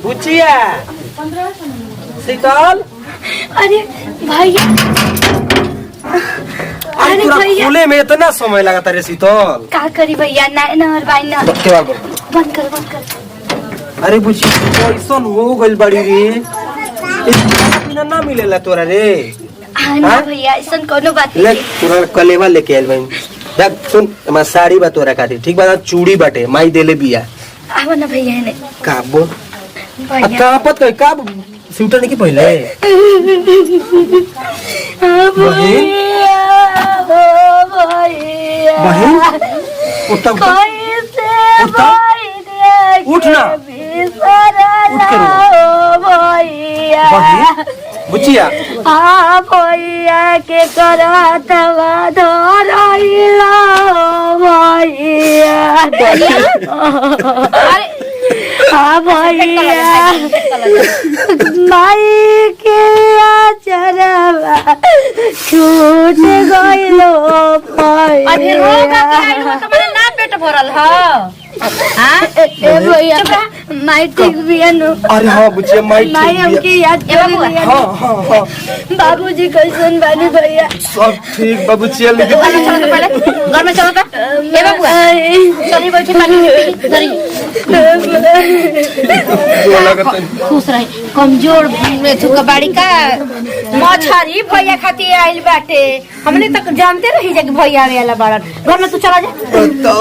बुचिया शीतल। अरे भैया, अरे भैया खुले में इतना समय लगा तारे शीतल। का करी भैया, नहर बाई ना बंद कर बंद कर। अरे बुचिया कैसन हो गइल बड़ी रे, इतना ना मिलेला तोरा रे। हाँ ना भैया, ऐसा कोनो बात ले नहीं। तोरा कलेवा लेके आइल भाई। देख सुन, हमार साड़ी बा तोरा खातिर, ठीक बा? चूड़ी बाटे माई देले बिया। आओ ना भैया ने का बोल भैया। का पत कई का स्वेटर नहीं की पहले। हाँ बहन बहन उठ उठ उठ ना, उठ के बहन बुचिया। हाँ भैया के करत धरइला भैया। हाँ भैया माई के आचरवा छूट गइलो ना पेट भरल ह भैया। माई ठीक बिया नु। अरे हाँ बुचिया माई ठीक माई हमके याद कर लिया। हाँ हाँ हाँ बाबूजी कैसन बानी भैया? सब ठीक बा बुचिया, लेकिन पहले घर में चलो तो ए बाबू चली बैठी पानी में पी धरी खुश रही। कमजोर में थुका बाड़ी का मछरी भैया खातिर आइल बाटे। हमने तक जानते रही जा कि भैया आवेला बाड़न। घर में तू चला जा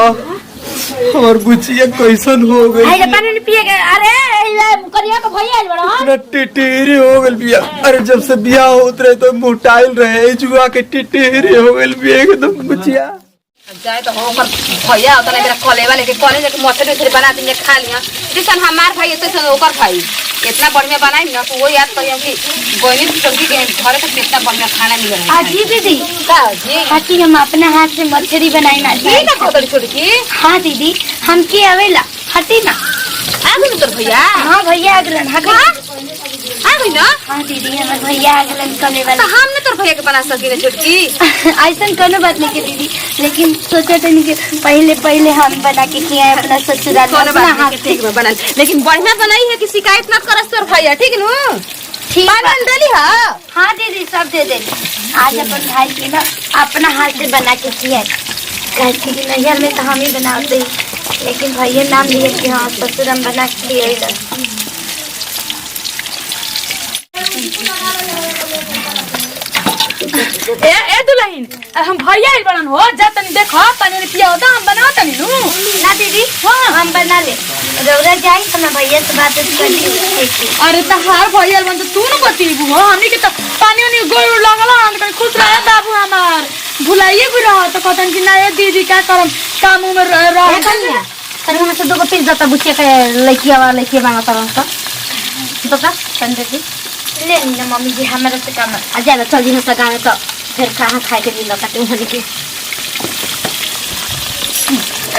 और बुचिया कैसन हो गई, आई पानी नहीं पिएगा। अरे करिया का भैया आइल बाड़न। इतना टिटेरी हो गइल बिया। अरे जब से बिया होत रहे तो मोटाइल रहे, जुआ के टिटेरी हो गइल बिया एकदम बुचिया। जाए तो हो पर भैया होता नहीं मेरा कलेवा लेके कॉलेज के मछली उछली बना देंगे खा लिया। जैसे हमार भाई तो ओकर भाई इतना बढ़िया बनाई ना तो वो याद करियो कि बहनी की सब्जी के घर से कितना बढ़िया खाना मिल रहा है। आजी दीदी का जी खाती हम अपना हाथ से मछली बनाई ना। ठीक है छोटी छोटी की। हाँ दीदी हमके आवेला, हटी ना। आ गई तो भैया। हाँ भैया अगलन आ गई ना। हाँ दीदी हमारे भैया अगलन कले तो वाला। हमने तो भैया के बना सकी ना छोटकी। ऐसा कोनो बात नहीं के दीदी, लेकिन सोचा था नहीं कि पहले हम बना के खियाए अपना ससुराल में अपना हाथ से। बना लेकिन बढ़िया बनाई है कि शिकायत मत करस तोर भैया, ठीक नु? ठीक पानी डाली हां। हाँ दीदी सब दे दे। आज अपन भाई की ना अपना हाथ से बना के खियाए। कहती कि नैहर में तो हम ही बनाते, लेकिन भैया नाम लिए कि हाँ ससुर हम बना के खियाए। ए दुल्हन हम भैया आइल बड़न हो जा तनी देखो पानी ने पिया होता हम बनाओ तनी नु ना दीदी हाँ हम बना ले। रौरा जाए तो मैं भैया से बात कर ली। अरे तहार भैया बन तो तू न बतीबू हो हमनी के तो पानी ने गोड़ लगला हम कहीं खुश रहे बाबू हमार भुलाइए भी रहो तो कहतन कि ना ये दीदी क्या करम काम में रह कन्या तनी हम से दो को पीस जाता बुचिया के लइकिया मांगा तरह तो का संजय जी ले ना मम्मी जी हमारे से काम आ जा चल जी हंसा गाने तो फिर कहाँ खाए के मिला काटे होने के।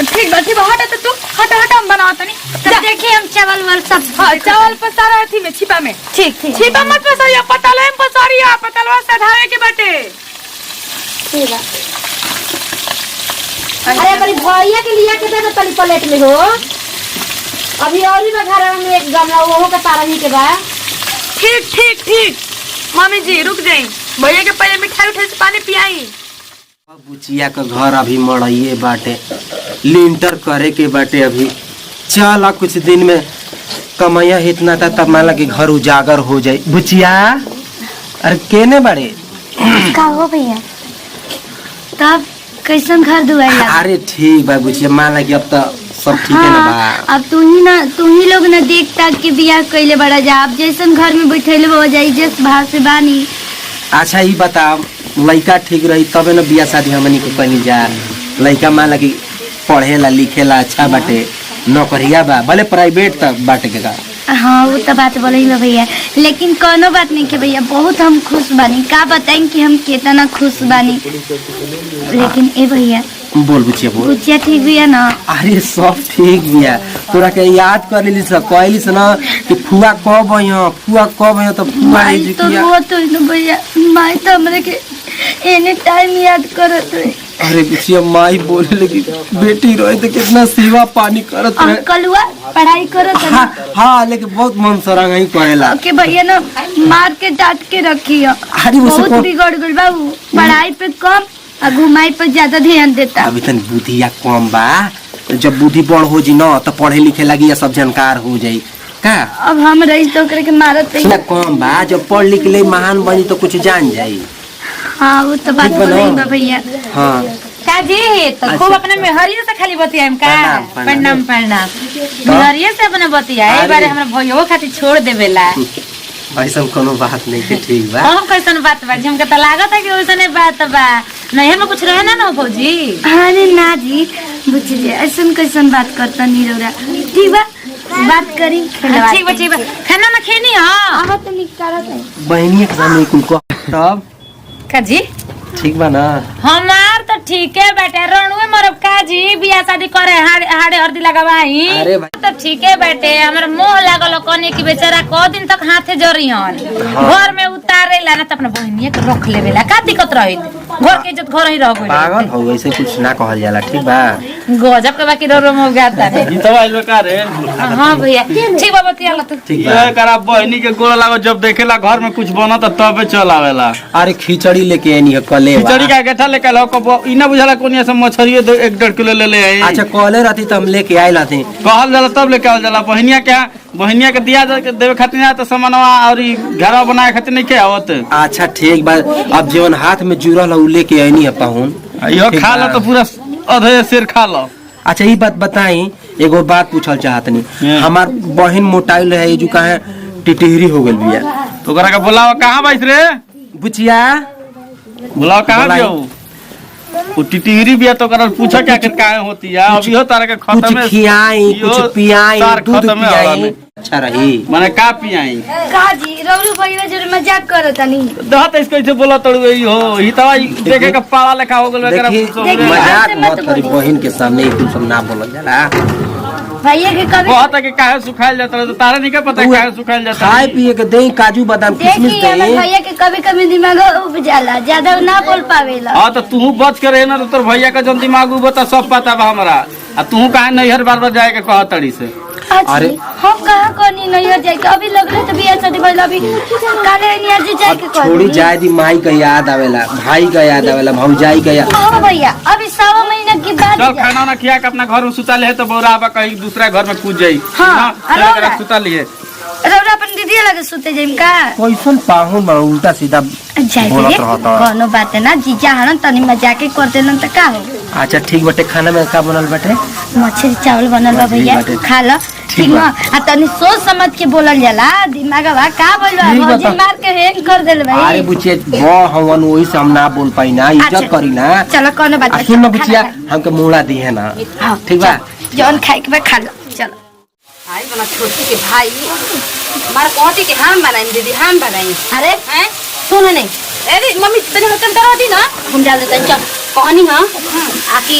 ठीक बात है हटा तो तू हटा हम बनाओ तनी तब देखिए हम चावल वाल सब। हाँ चावल पसारा थी में छिपा में। ठीक छिपा मत पसारिया पतले में पसारिया पतलवा सधावे के बटे। ठीक है। अरे अपनी भैया के लिए के दे तनी प्लेट में हो। अभी और ही घर में एक गमला वो का तारा ही के बा। ठीक मम्मी जी रुक जाई भैया के पहले मिठाई उठे से पानी पियाई। बुचिया का घर अभी मड़ाइए बाटे, लिंटर करे के बाटे अभी। चल कुछ दिन में कमाइया इतना था तब मान लगे घर उजागर हो जाए। बुचिया अरे केने बड़े का हो भैया तब कैसन घर दुआर लगा? अरे ठीक बा बुचिया, मान लगे अब तो सब ठीक है ना बा। अब तू ही लोग ना देख ताक के बियाह कैले बड़ा जा। अब जैसन घर में बैठेले हो जाई जिस भाव से बानी। अच्छा ये बता लड़का ठीक रही तबे ना बियाह शादी हमनी के कहीं जा। लड़का मान लगी पढ़ेला लिखेला अच्छा बाटे, नौकरिया बा भले प्राइवेट तक बाटे के का। हाँ वो तो बात बोले ही भैया, लेकिन कोनो बात नहीं के भैया बहुत हम खुश बानी। का बताएं कि हम कितना खुश बानी। लेकिन ए भैया बोल बुचिया बोल। बुचिया ठीक बिया ना? अरे सब ठीक बिया, तोरा के याद कर लेली सब कहली से ना कि फुआ कब आइयो तो फुआ माई तो वो तो भैया माई तो हमरे के एनी टाइम याद करत है। अरे बुचिया माई बोले लगी बेटी रोए तो कितना सेवा पानी करत रहे। अंकलवा पढ़ाई करत है ना? हाँ लेकिन बहुत मन सरांग ही करेला के भैया ना मार के डांट के रखी है। अरे उसे बहुत बिगड़ गई बाबू, पढ़ाई पे कम और घुमाई पे ज्यादा ध्यान देता। अभी तन बुद्धिया कम बा, जब बुद्धि बड़ हो जी ना तो पढ़े लिखे लगी या सब जानकार हो जाई का। अब हम रही तो करे के मारत ना कम बा, जब पढ़ लिख ले महान बनी तो कुछ जान जाई। हाँ वो तो बात ठीक बा बोल रही ना? बा भैया। हाँ काजी तो खूब अच्छा। अपने मेहरिया से खाली बतियाम का। प्रणाम, प्रणाम मेहरिया से अपने बतिया ए बारे हमरा भइयो खातिर छोड़ देवेला। ऐसा कोनो बात नहीं के ठीक बा। हम कैसन बात बा हमके तो लागत है कि वैसने बात बा नहीं में कुछ रहे ना भौजी। अरे ना जी बुझिए ऐसन कैसन बात करता नहीं रौरा। ठीक बा बात करी। ठीक बा खाना ना खेनी हां आहा तो निकालत है बहनी के सामने कुल को तब काजी ठीक बा ना। हमार तो ठीक है बेटे रणुए मरब काजी बियाह शादी करे हाड़े हरदी लगावाई। अरे भाई तो ठीक है बेटे हमर मोह लागल कोनी की बेचारा को दिन तक हाथे जरियन घर में उतारेला ना त अपना बहनिया के रख लेवेला का दिक्कत रही घर के इज्जत घर ही रह गइल। पागल हो ऐसे कुछ ना कहल जाला ठीक बा। गजब के बाकी रो हो गया था ई तो आइल का रे। हां भैया ठीक बा बतिया ला तू। ठीक बा। ये करा बहनी के गोड़ लागो जब देखेला घर में कुछ बनत तबे चल आवेला। अरे खिचड़ी लेके आनी है कले खिचड़ी का गेठा लेके लो को इना बुझाला कोनिया से मछरियो 1.5 किलो ले ले आई। अच्छा कॉले रहती तो हम लेके आए लाते। कहल जाला तब लेके आवल जाला बहनिया के दिया देवे खातिर ना तो सामानवा और घर बनाए खातिर नहीं के आवत। अच्छा ठीक बा, अब जीवन हाथ में जुड़ल है उ लेके आनी है पाहुन। इहो खा लो तो पूरा आधे सिर खा लो। अच्छा ये बात बताई, एगो बात पूछल चाहतनी। हमार बहन मोटाइल है जो कहे टिटहरी हो गइल बिया, तो ओकरा के बुलाओ कहां बैठ रे बुचिया बुलाओ कहां बुलाई। जाओ वो टिटहरी बिया तो ओकरा पूछा क्या आखिर काहे होती है। अभी हो तारा के कुछ खत्म है खियाई कुछ पियाई दूध खत्म है पियाई अच्छा रही। माने का पियाई का जी रौरू भैया जरूर मजाक करत नहीं। दहत इसको ऐसे बोला तड़ू ई हो ई तवा देखे के पाला लेखा हो गेल एकरा देखी देखी, मजाक ऐसे मत मत करी, बोली। बहन के सामने कुछ सब ना बोलल जाला। भैया के कभी बहुत है कि काहे सुखाइल जाता है तो तारा नहीं का पता काहे सुखाइल जाता खाए है। पिए के दही काजू बादाम किशमिश देखिए हमर दही। भैया के कभी कभी दिमाग उब जाला, ज्यादा ना बोल पावेला। हां तो तू बच के रहे ना तो तोर भैया का जन दिमाग बता सब पता बा हमरा। आ तू काहे नैहर बार जाए के कह तड़ी से। अच्छा, अरे। हम कहाँ कोनी नहीं हो जाए अभी लग रहे तो बियाह शादी भइल अभी काले निया जी जाए के कह छोड़ी जाए दी, माई का याद आवेला, भाई का याद आवेला, भौजाई का याद। हाँ भैया अभी 1.25 महीना की बात चल खाना ना खिया के अपना घर में सुता ले तो बौरा बा कहीं दूसरा घर में कूद जाई। हाँ, चल अरे एकरा सुता लिए। रौरा अपन दीदी लगे सुते जाइम का कैसन पाहुन बा उल्टा सीधा जाए बोलत दीदी रहता। कोनो बात है ना जीजा हन तनी मजाक ही कर देलन त का हो। अच्छा ठीक बटे, खाना में का बनल बटे? मछली चावल बनल बा भैया ठीक बाटे। खा लो ठीक बा। ना। आ तनी सोच समझ के बोलल जाला, दिमाग बा का बोलबा ठीक भौजी बता। मार के हैंग कर देल भाई। अरे बुचिया वो हवन वही से हम ना बोल पाई ना, इज्जत अच्छा, करी ना। चलो कोनो बात आ नहीं, सुन ना खाना बुचिया खा। हमके मुड़ा दी है ना। हाँ, ठीक बा। चल, जौन खाए के बा खा लो चलो। आई वाला छोटी के भाई हमारा कोटी के हम बनाई दीदी हम बनाई। अरे हैं सुन नहीं अरे मम्मी तने होटल करा दी ना हम जा देते हैं चल कहानी हां आकी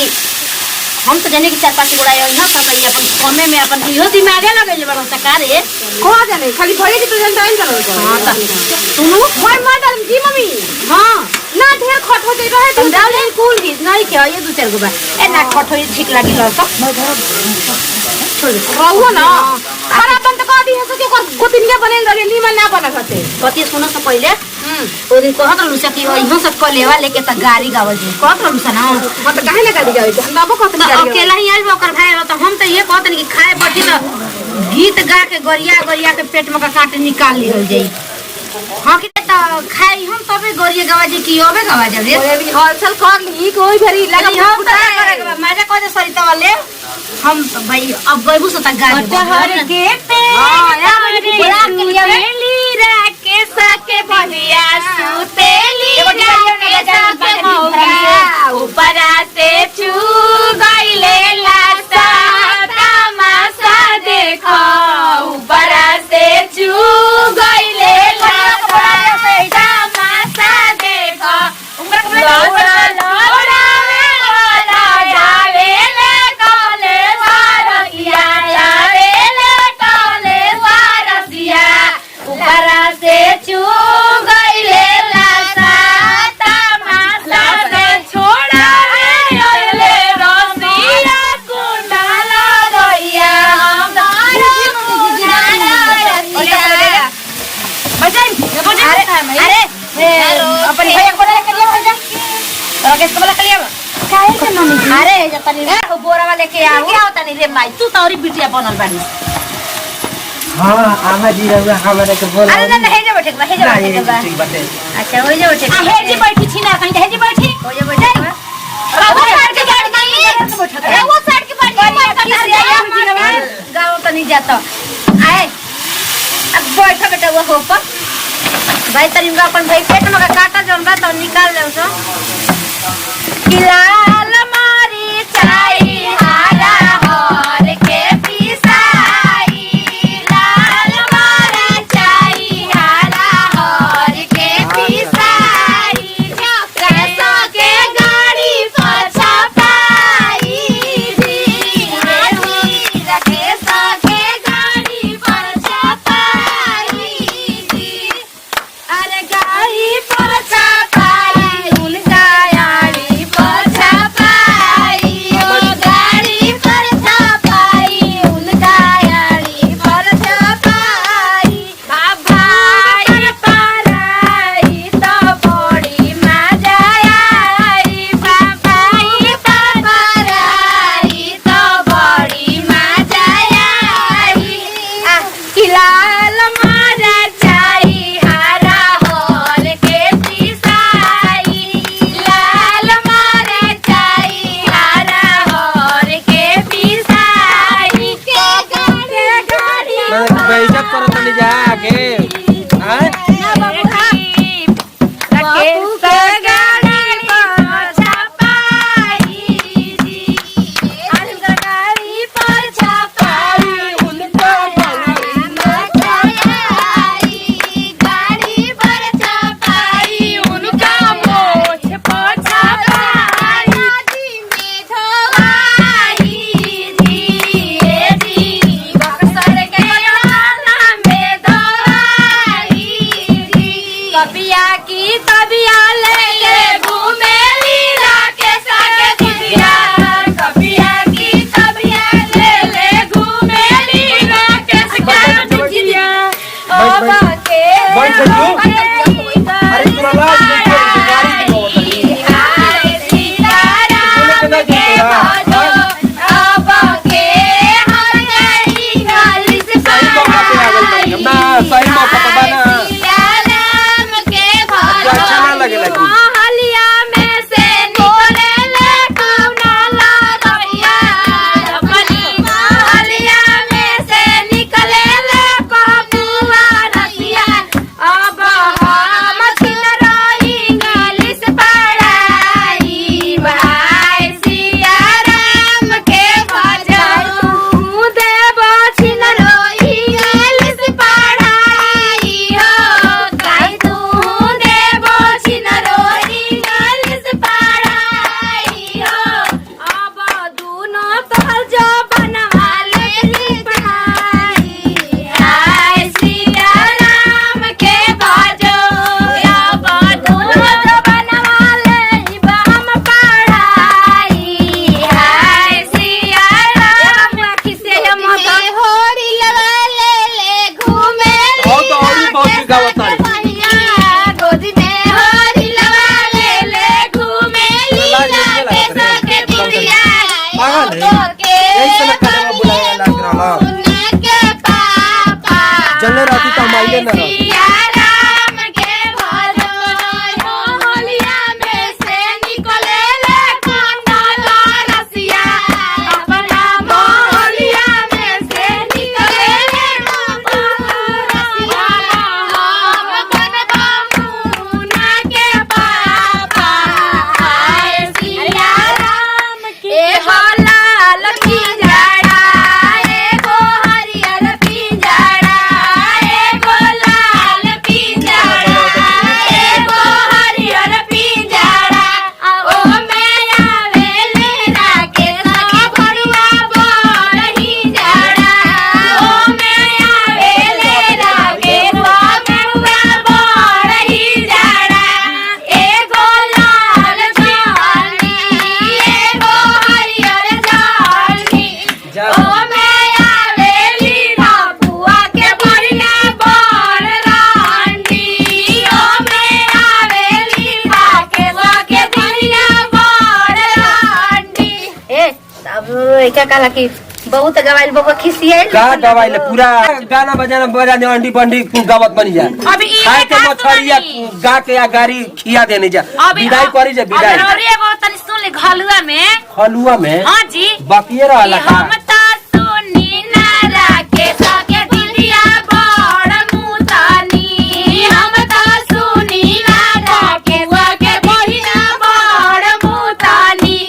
हम तो जाने की 4-5 गुड़ा है ना पता ही अपन कमे में अपन इहो दिमागे लगेले बड़ा सरकार है को जाने खाली भैया के तो जानता है करो। हां त सुनो मोर मैडम जी मम्मी हां ना ढेर खट हो जाई रहे तुम डाल ले कूल गीत नहीं के ये 2-4 गो बा ए ना खटोई ठीक लागी ल सब छोड़ रहुआ ना खराब बन तो कह दी है कि गोतिनिया बनेल रहे नीमन ना बना सकते। कति सुनो से पहले ओ दिन कहत लुसा कि इहो सब कलेवा लेके त गाड़ी गावल जी कहत लुसा ना हां तो काहे ना गाड़ी जावे हम बाबू कहत तो गाड़ी अकेला ही आइल ओकर भाई तो हम तो ये कहत कि खाए बैठी तो गीत गा के गरिया के पेट में का काटे निकाल लिहल जाई। हां कि त खाई हम तबे गरिया गवा जी की ओबे गवा जा रे अभी हलचल कर ली कोई भरी लगा लगी हम का करे मजा को सरिता वाले हम तो भाई अब गइबू से त गाड़ी कटहर के पे बुला के लिया लीरा के सके बनिया सुतेली के सके मौगा ऊपरा से चू गइले लासा तमाशा देखो ऊपरा से चू गइले लासा तमाशा देखो छोड़ा में अरे अपन भैया को लेके लिया जा राकेश को बोला लिया काहे के मम्मी जी अरे जब तनी रे बोरा वाले के आओ क्या होता नहीं रे माई तू तो और बिटिया बनल बानी हां आमा जी रहुआ हमारे के बोला अरे ना हे जा बैठे बा ठीक बाटे अच्छा हो जा बैठे हे जी बैठी छी ना कहीं हे जी बैठी हो जा बैठे वो साइड के बैठ गई अरे वो साइड के बैठ गई गाँव तो नहीं जाता आए अब बैठा बेटा वो हो पर भाई तरी अपन भाई पेट में काटा जौन बा तो निकाल ले उसो लाल मारी चाई हारा हर के पिसाई लाल मारा चाई हारा हर के पिसाई कैसा के गाड़ी पछा पाई जी रखे सके गाड़ी पछा पाई जी अरे गाड़ी पछा पाई उन गाड़ी पछा पाई ओ गाड़ी बुचिया कहला कि बहुत गवाइल बबुआ खिसियाइल का गवाइले पूरा गाना बजाना बजाने अंडी बंडी गावत बनी जा अभी ई खाए के मछरिया गा के या गाड़ी खिया देने जा विदाई करी जा विदाई और एगो तनी सुन ले घलुआ में हलुआ में हां जी बाकिए रहला का हम ता सुनी ना राके सके दिलिया बड़ मुतानी हम ता सुनी ना राके सके बहिना बड़ मुतानी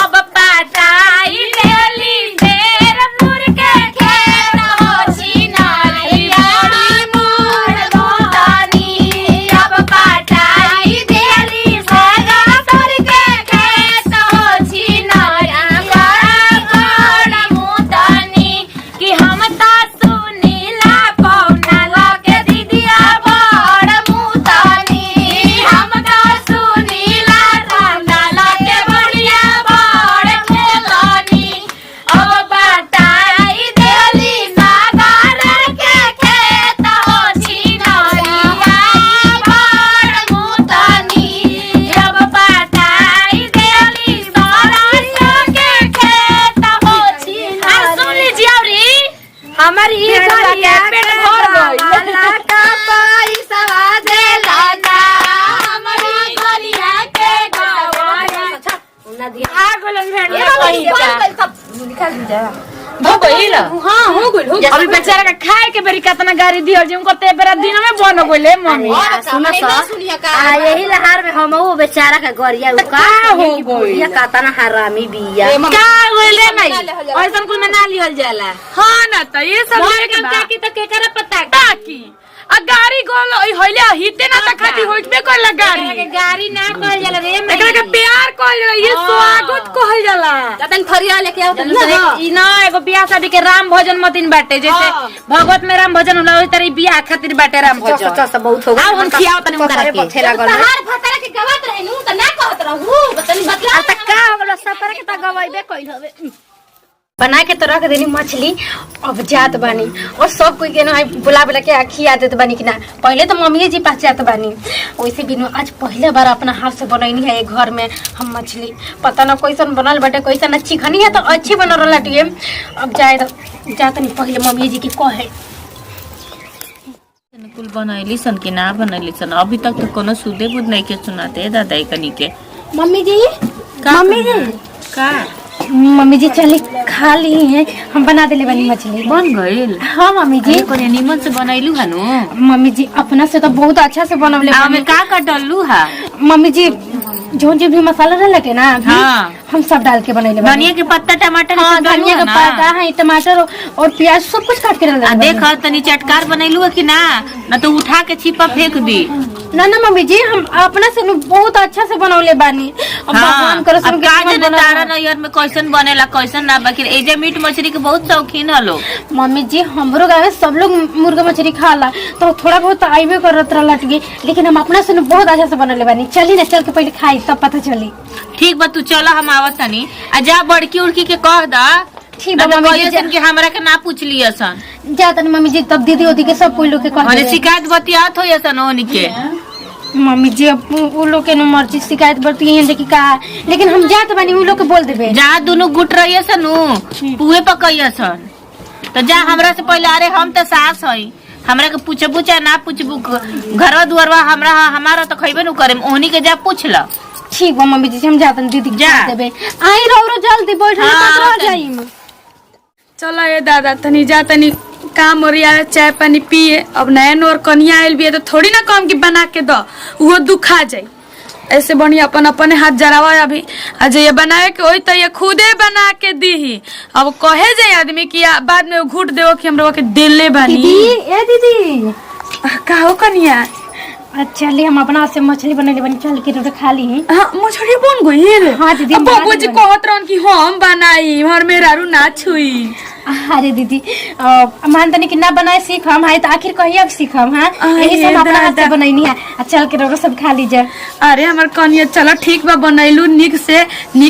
अब पटाई लेली देर मुर के खेत हो छिनारी बड़ी मोर मुतानी अब पटाई देली सगा तोर के खेत हो छिनारी बड़ मुतानी कि हम ता सुनीला पौना लगे दीदिया बड़ मुतानी हम ता सुनीला पौना लगे बढ़िया बड़ खेलानी अब बटाई देली नागर के खेत हो छिनारिया बड़ मुतानी अब बटाई देली सरस के खेत हो छिनारिया सुन लीजिए औरी हमारी ई गलिया पेट भर गइल। वाला का पैसा देला ना हमारी गलिया के गवाया ना दिया आ गलन भेड़ ये कहीं का निकाल दीजिए हो गइल हां हो गइल अभी बेचारा का खाए के बेरी कितना गाड़ी दियो जे उनको ते बेरा दिन में बन गइले मम्मी सुनो यही लहार में हम वो बेचारा का गरिया का हो गइल? ये कातना हरामी बिया का गइले नहीं ऐसन कुल में ना लिहल जाला हां ना त ये सब लेके काकी त के करे पता काकी आ गाड़ी गोल होइले हिते ना त खाती होइबे करला गाड़ी गाड़ी ना कहल जाला रे एकरा के प्यार कहल जाला ये स्वागत कहल जाला तन फरिया लेके आओ ई ना एगो बियाह शादी के राम भजन मतिन बाटे जैसे भगवत में राम भजन होला ओई तरह बियाह खातिर बाटे राम भजन चस बहुत हो आओ हम खियाओ तनी उनका के पथे लागल तहार भतरा के गवात रहे नु त ना कहत रहू तनी बतला आ त का हो गलो सफर के त गवाइबे कइल हवे बना के तो रख देनी मछली अब जात बानी और सब कोई के ना बुला बुला के खिया देत बानी कि ना पहले तो मम्मी जी पास जात बानी वैसे भी आज पहले बार अपना हाथ से बनैनी है घर में हम मछली पता ना कैसन बनल बाटे कैसन चिकनी है तो अच्छी बन रहा टिए अब जाए तो जात नहीं पहले मम्मी जी की कहे कुल बनैली सन कि ना बनैली सन अभी तक तो कोनो सुदे बुद नहीं के सुनाते दादाई कनी के मम्मी जी का मम्मी जी चली खा ली है हम बना देले बानी मछली बन गइल हाँ मम्मी जी कोने निमन से बनैलू हनु मम्मी जी अपना से तो बहुत अच्छा से बनवले आ में का डल्लू हा मम्मी जी जो भी मसाला रह लगे ना अभी हाँ। हम सब डाल के बनैले बानी। धनिया के पत्ता टमाटर हाँ सब डालू धनिया का ना पत्ता है टमाटर और प्याज सब कुछ काट के डाल आ देख तनी चटकार बनैलू कि ना न तो उठा के छिपा फेंक दी ना ना मम्मी जी हम अपना से बहुत अच्छा से बनवले बानी अब भगवान करो सब का जने तारा नैयर में कैसन बनेला कैसन ना बाकी एजे मीट मछली के बहुत शौकीन हलो मम्मी जी हमरो गाँव में सब लोग मुर्गा मछली खाला तो थोड़ा बहुत आइबे करत रहला लेकिन हम अपना से बहुत अच्छा से बनवले बानी चली ना चल के पहले खाई तब पता चली ठीक बा तू चला हम आवत तनी आ जा बड़की उड़की के कह दा ठीक बा मम्मी जी कि हमरा के ना पूछ लिया सन जा तनी मम्मी जी तब दीदी ओदी के सब कोई लोग के कह अरे देबे। शिकायत बतियात हो सन ओनी के मम्मी जी अब वो लोग के मर्जी शिकायत बरती है देखी का लेकिन हम जात बानी वो लोग के बोल देबे जहाँ दोनों गुट रही सन पुए पकैया सन तो जा हमरा से पहले अरे हम तो सास हई हमरा के पूछबू चाहे ना पूछबू घर दुआरवा हमारा तो खइबे नु करे ओनी के जा पूछ ल ठीक बा मम्मी जी हम जातन दीदी के जा। कह देबे आई रहो जल्दी बैठल हाँ, रह जाई चलो ये दादा तनी जा तनी काम और यार चाय पानी पिए अब नया नोर कनिया आयल भी है तो थोड़ी ना काम की बना के दो वो दुखा जाए ऐसे बढ़िया अपन अपने हाथ जरावा अभी आज ये बनावे के वही तो ये खुदे बना के दी ही अब कहे जाए आदमी कि बाद में घूट देवो कि हमरा के दिले बनी दीदी ए दीदी कहो कनिया अच्छा ले हम अपना से मछली बनेले बनी चल के रोटी खा ली हैं हाँ मछली बन गई हाँ दीदी अब बाबू जी कहत रहन कि हम बनाई हर मेरा रू ना छुई अरे दीदी मान तनी कि ना बनाए सीख हम है तो आखिर कहिए सीख हम हाँ यही सब अपना हाथ से बनैनी है चल के रोरो सब खा लीजिए। अरे हमार कनिया चलो ठीक बा बनैलू निक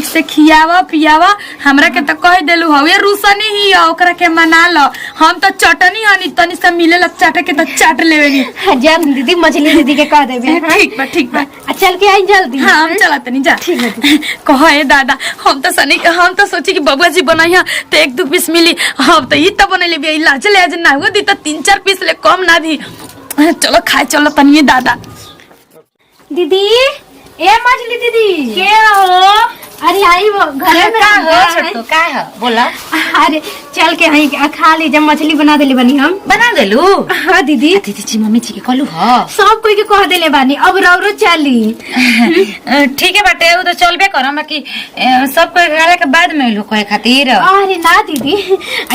से खियावा पियावा हमरा के तो कह देलू हवे रूसनी ही ओकरा के मना लो हम तो चटनी हनी तनी से मिले ला चाटे के तो चाट लेवेनी। जा दीदी मछली दीदी के कह देबे ठीक बा चल के आई जल्दी। हाँ हम चला तनी जा ठीक है कहे दादा हम तो सोची कि बबुआ जी बनाइया तो 1-2 पीस मिली हम तो ई तो बनैले बे लाज ले आज ना हो दी तो 3-4 पीस ले कम ना दी चलो खाए चलो तनी दादा। दीदी ए मछली दीदी के हो अरे आई वो घर में का हो छोटू का है बोला। अरे चल के आई खा ली जब मछली बना देले बनी हम बना देलू हाँ दीदी दीदी जी मम्मी जी के कहलू हां सब कोई के कह देले बानी अब रौरो चली ठीक है बाटे वो तो चलबे करम कि सब कोई गाले के बाद में लोग कहे खातिर। अरे ना दीदी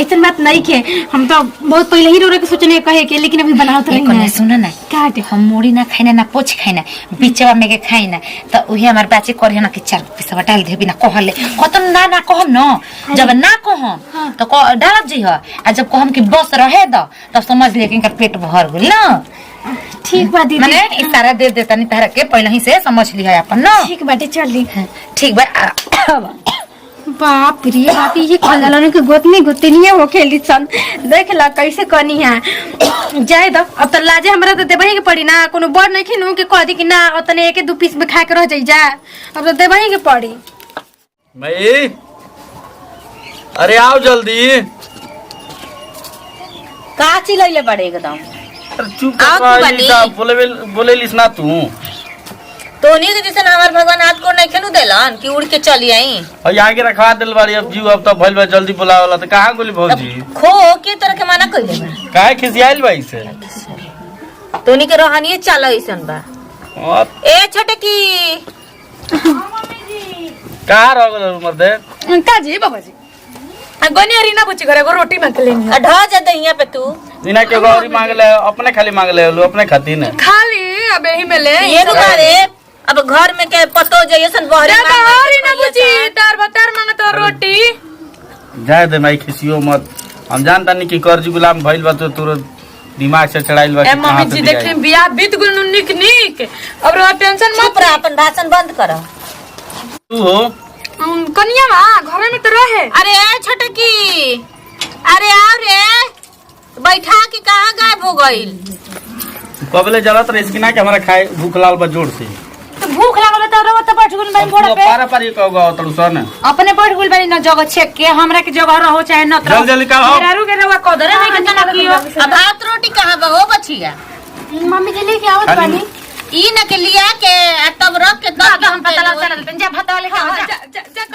ऐसा बात नहीं के हम तो बहुत पहले ही रौरो के सोचने कहे के लेकिन अभी बनाओ तो नहीं है। सुन ना काट हम मुड़ी ना खाइना ना पोछ खाइना बीचवा में के खाइना तो उही हमार बाची करे ना कि 4 पीस डाल दे बिना कहले कतन ना कहम न जब ना कहम तो डाल जी ह आ जब कहम कि बस रहे द तब समझ ले कि इनका पेट भर गेल न। ठीक बा दीदी माने इशारा दे देता नहीं तारा के पहले ही से समझ ली है अपन न। ठीक बाटे चली ठीक बा बाप रे बाप ये खजालों के गोतनी गोतनी हो खेली सन देख ला कैसे कनी है जाए दो अब तो लाजे हमरा तो देबही के पड़ी ना कोनो बड़ नहीं खिनु के कह दी कि ना ओतने 1-2 पीस में खा के रह जाई जा अब तो देबही के पड़ी। मई अरे आओ जल्दी। का चिल्लाइले बड़े एकदम अरे चुप आओ तू बनी। बोले लिस ना तू तोनी के जैसे हमार भगवान हाथ को नहीं खेनु देलन कि उड़ के चली आई और आगे रखवा दिल बाड़ी अब जीव अब तो भइल बा जल्दी बुलावला तो कहां गोली भौजी खो के तरह के माना कइले बा काहे खिसियाइल बाई से तोनी के रोहानी चालो ऐसन बा और ए छोटे की कहां रह गेल मर्दे का जी बाबा जी गनी रीना बुची घरे को रोटी मांग लेनी ढ जा दहिया पे तू इना के गौरी मांग ले अपने खाली मांग ले लो अपने खातिर न खाली अब यही में ले ये रुका रे अब घर में के पतो जइसन बहरे रीना बुची तार बतर मांग तो रोटी जाए दे माई खिसियो मत हम जानता नहीं कि कर्जी गुलाम भइल बा तो तुरंत दिमाग से चढ़ाइल बा। ए मम्मी जी देखे बियाह बीत गुल निक अब रो टेंशन मत चुप रह अपन भाषण बंद कर। तू हो कनिया घर में तो रहे। अरे ए छोटे की अरे आ रे बैठा के कहां गायब हो गइल कबले जलत रहे इसकी ना कि हमारा खाए भूख लाल बा जोर से तो भूख लागल त रहो त बैठ गुल बाई घोड़ा पे पारा पारी कहगा तड़ू सन अपने बैठ गुल बाई न जगह छेक के हमरा के जगह रहो चाहे न जल्दी जल्दी का हो रारू के रवा कदर नहीं के तना कियो अब भात रोटी कहां बा हो बचिया मम्मी के लेके आवत खाली- बानी ई न के लिया के तब रख के तब हम पता लगा चल जा भात वाले जा जा जा